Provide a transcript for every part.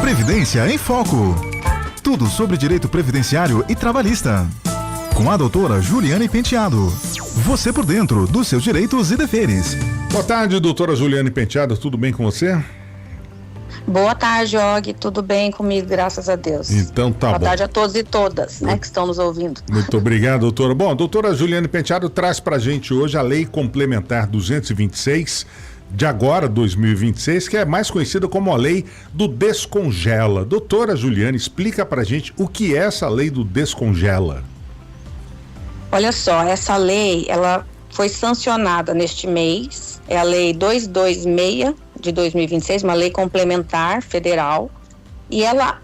Previdência em Foco. Tudo sobre direito previdenciário e trabalhista. Com a doutora Juliane Penteado. Você por dentro dos seus direitos e deveres. Boa tarde, doutora Juliane Penteado. Tudo bem com você? Boa tarde, Og. Tudo bem comigo, graças a Deus. Então tá bom. Boa tarde a todos e todas, né, que estão nos ouvindo. Muito obrigado, doutora. Bom, a doutora Juliane Penteado traz pra gente hoje a Lei Complementar 226 de agora, 2026, que é mais conhecida como a Lei do Descongela. Doutora Juliane, explica pra gente o que é essa Lei do Descongela. Olha só, essa lei, ela foi sancionada neste mês, é a Lei 226 de 2026, uma lei complementar federal, e ela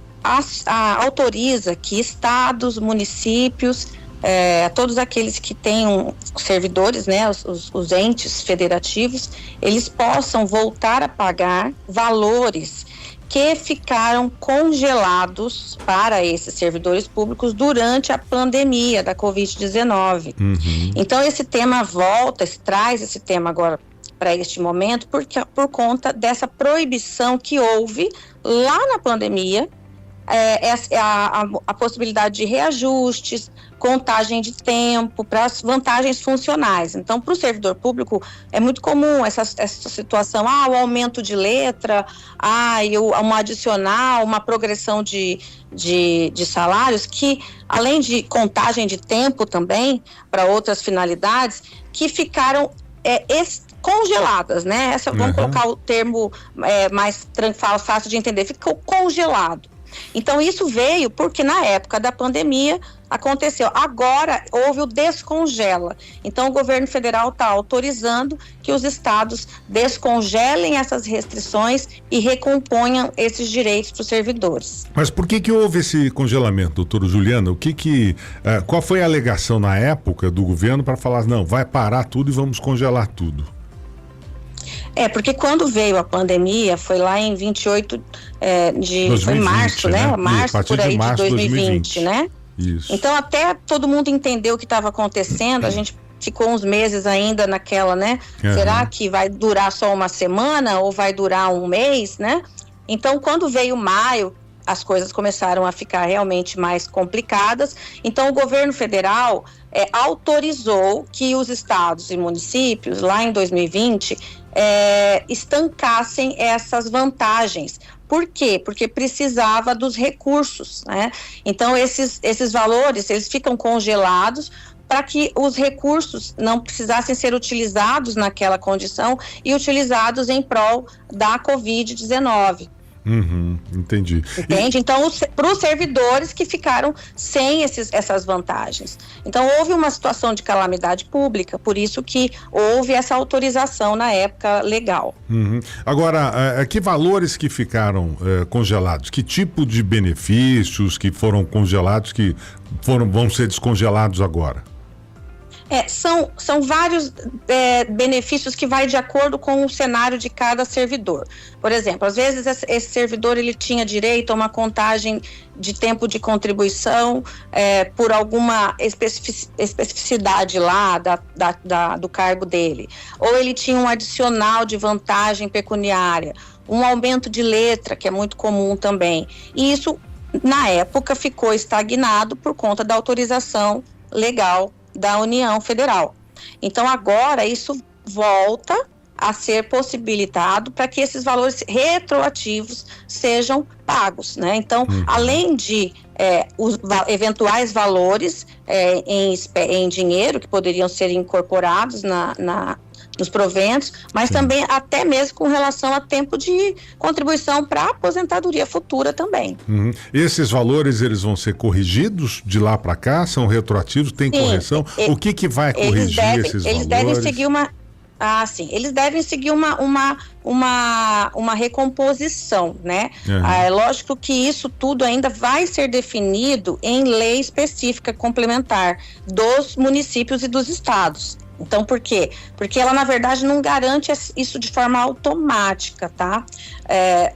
autoriza que estados, municípios, todos aqueles que tenham servidores, né, os entes federativos, eles possam voltar a pagar valores que ficaram congelados para esses servidores públicos durante a pandemia da Covid-19. Então esse tema traz esse tema agora para este momento por conta dessa proibição que houve lá na pandemia, a possibilidade de reajustes, contagem de tempo para as vantagens funcionais. Então, para o servidor público, é muito comum essa situação, o aumento de letra, um adicional, uma progressão de salários, que além de contagem de tempo também, para outras finalidades, que ficaram congeladas, né? Vamos colocar o termo mais fácil de entender, ficou congelado. Então isso veio porque na época da pandemia aconteceu. Agora houve o descongela. Então o governo federal está autorizando que os estados descongelem essas restrições e recomponham esses direitos para os servidores. Mas por que houve esse congelamento, doutora Juliana? Qual foi a alegação na época do governo para falar, não, vai parar tudo e vamos congelar tudo? Porque quando veio a pandemia, foi lá em 28 foi março, né? Março, por aí, de 2020, né? Isso. Então, até todo mundo entendeu o que estava acontecendo, a gente ficou uns meses ainda naquela, né? Será que vai durar só uma semana ou vai durar um mês, né? Então, quando veio maio, as coisas começaram a ficar realmente mais complicadas. Então, o governo federal autorizou que os estados e municípios, lá em 2020, estancassem essas vantagens. Por quê? Porque precisava dos recursos, né? Então, esses valores, eles ficam congelados para que os recursos não precisassem ser utilizados naquela condição e utilizados em prol da Covid-19. Entendi. Entende? Então, para os servidores que ficaram sem essas vantagens. Então, houve uma situação de calamidade pública, por isso que houve essa autorização na época legal. Agora, que valores que ficaram congelados? Que tipo de benefícios que foram congelados, vão ser descongelados agora? São vários benefícios que vai de acordo com o cenário de cada servidor. Por exemplo, às vezes esse servidor ele tinha direito a uma contagem de tempo de contribuição por alguma especificidade lá do cargo dele. Ou ele tinha um adicional de vantagem pecuniária, um aumento de letra, que é muito comum também. E isso, na época, ficou estagnado por conta da autorização legal da União Federal. Então agora isso volta a ser possibilitado para que esses valores retroativos sejam pagos, né? Então, além de os eventuais valores em dinheiro que poderiam ser incorporados nos proventos, mas também até mesmo com relação a tempo de contribuição para a aposentadoria futura também. Esses valores, eles vão ser corrigidos de lá para cá? São retroativos? Tem correção? O que vai corrigir esses valores? Eles devem seguir eles devem seguir uma recomposição, né? É lógico que isso tudo ainda vai ser definido em lei específica complementar dos municípios e dos estados. Então, por quê? Porque ela, na verdade, não garante isso de forma automática, tá?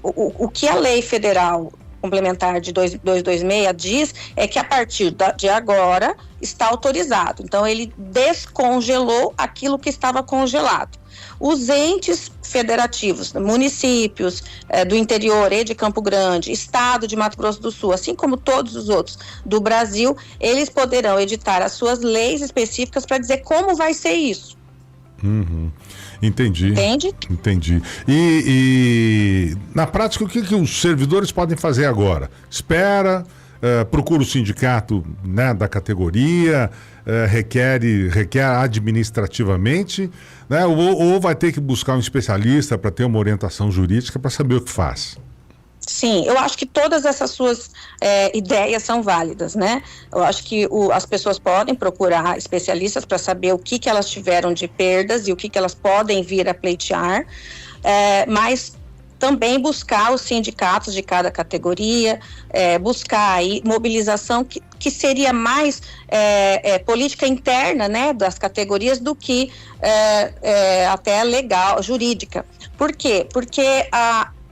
O que a lei federal complementar de 226 diz é que a partir de agora está autorizado. Então, ele descongelou aquilo que estava congelado. os entes federativos, municípios do interior e de Campo Grande, estado de Mato Grosso do Sul, assim como todos os outros do Brasil, eles poderão editar as suas leis específicas para dizer como vai ser isso. Entendi. Entende? Entendi. E na prática, o que os servidores podem fazer agora? Espera, procura o sindicato, né, da categoria, requer administrativamente, né, ou vai ter que buscar um especialista para ter uma orientação jurídica para saber o que faz? Sim, eu acho que todas essas suas ideias são válidas, né? Eu acho que as pessoas podem procurar especialistas para saber o que elas tiveram de perdas e o que elas podem vir a pleitear, mas também buscar os sindicatos de cada categoria, buscar aí mobilização que seria mais política interna, né, das categorias do que até legal, jurídica. Por quê? Porque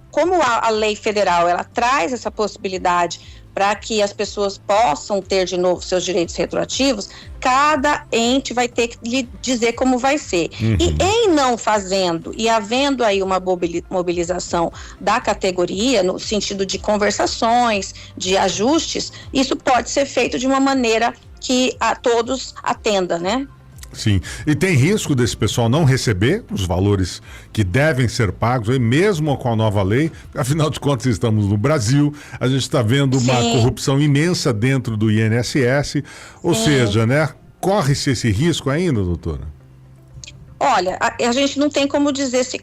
como a lei federal, ela traz essa possibilidade para que as pessoas possam ter de novo seus direitos retroativos, cada ente vai ter que lhe dizer como vai ser. E em não fazendo e havendo aí uma mobilização da categoria, no sentido de conversações, de ajustes, isso pode ser feito de uma maneira que a todos atenda, né? Sim, e tem risco desse pessoal não receber os valores que devem ser pagos, aí mesmo com a nova lei, afinal de contas estamos no Brasil, a gente está vendo uma corrupção imensa dentro do INSS, ou seja, né, corre-se esse risco ainda, doutora? Olha, a gente não tem como dizer se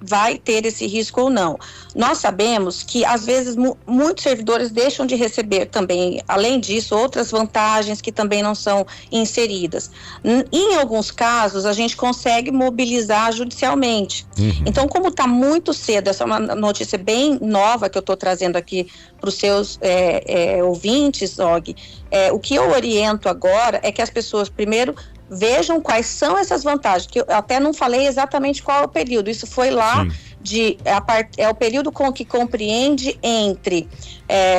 vai ter esse risco ou não. Nós sabemos que, às vezes, muitos servidores deixam de receber também, além disso, outras vantagens que também não são inseridas. Em alguns casos, a gente consegue mobilizar judicialmente. Então, como está muito cedo, essa é uma notícia bem nova que eu estou trazendo aqui para os seus ouvintes, Og, o que eu oriento agora é que as pessoas, primeiro, vejam quais são essas vantagens, que eu até não falei exatamente qual é o período, isso foi lá é o período que compreende entre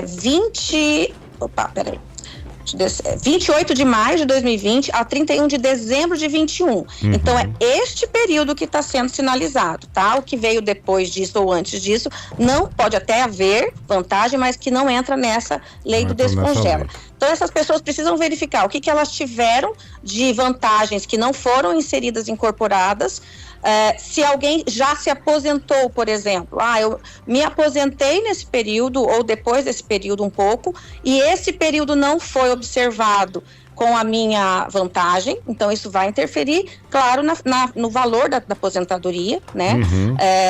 28 de maio de 2020 a 31 de dezembro de 21. Então é este período que está sendo sinalizado, tá? O que veio depois disso ou antes disso, não pode até haver vantagem, mas que não entra nessa lei do descongela. Então essas pessoas precisam verificar o que elas tiveram de vantagens que não foram inseridas, incorporadas. Se alguém já se aposentou, por exemplo, eu me aposentei nesse período ou depois desse período um pouco e esse período não foi observado com a minha vantagem, então isso vai interferir, claro, no valor da aposentadoria, né?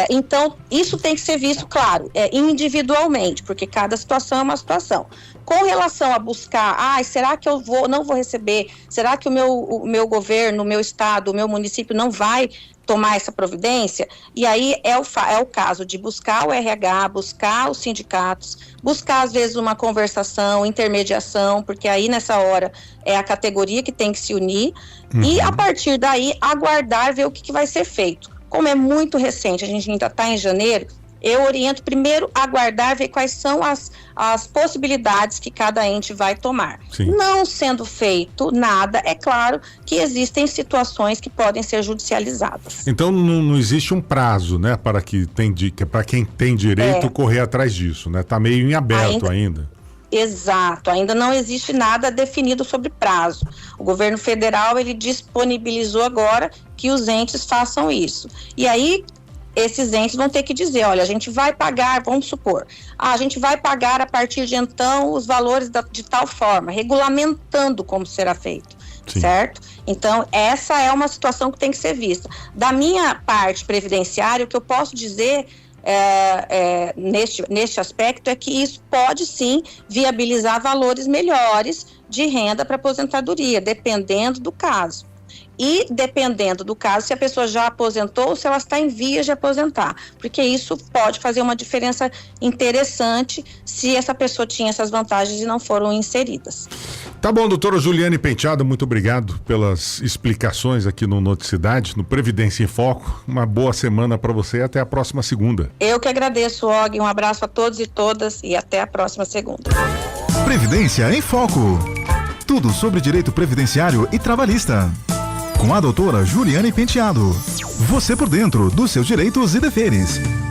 Então isso tem que ser visto, claro, individualmente, porque cada situação é uma situação. Com relação a buscar, será que eu não vou receber? Será que o meu governo, o meu estado, o meu município não vai tomar essa providência? E aí é o caso de buscar o RH, buscar os sindicatos, buscar às vezes uma conversação, intermediação, porque aí nessa hora é a categoria que tem que se unir e a partir daí aguardar ver o que vai ser feito. Como é muito recente, a gente ainda está em janeiro, eu oriento primeiro aguardar, ver quais são as possibilidades que cada ente vai tomar. Não sendo feito nada, é claro que existem situações que podem ser judicializadas. Então não existe um prazo, né, para quem tem direito correr atrás disso, né? Está meio em aberto ainda. Exato, ainda não existe nada definido sobre prazo. O governo federal, ele disponibilizou agora que os entes façam isso. E aí, esses entes vão ter que dizer, olha, a gente vai pagar, vamos supor, a gente vai pagar a partir de então os valores de tal forma, regulamentando como será feito, certo? Então, essa é uma situação que tem que ser vista. Da minha parte previdenciária, o que eu posso dizer neste aspecto é que isso pode sim viabilizar valores melhores de renda para aposentadoria, dependendo do caso. E dependendo do caso, se a pessoa já aposentou ou se ela está em vias de aposentar, porque isso pode fazer uma diferença interessante se essa pessoa tinha essas vantagens e não foram inseridas. Tá bom, doutora Juliane Penteado, muito obrigado pelas explicações aqui no Noticidade, no Previdência em Foco. Uma boa semana para você e até a próxima segunda. Eu que agradeço, Og, um abraço a todos e todas e até a próxima segunda. Previdência em Foco. Tudo sobre direito previdenciário e trabalhista. com a doutora Juliane Penteado. Você por dentro dos seus direitos e deveres.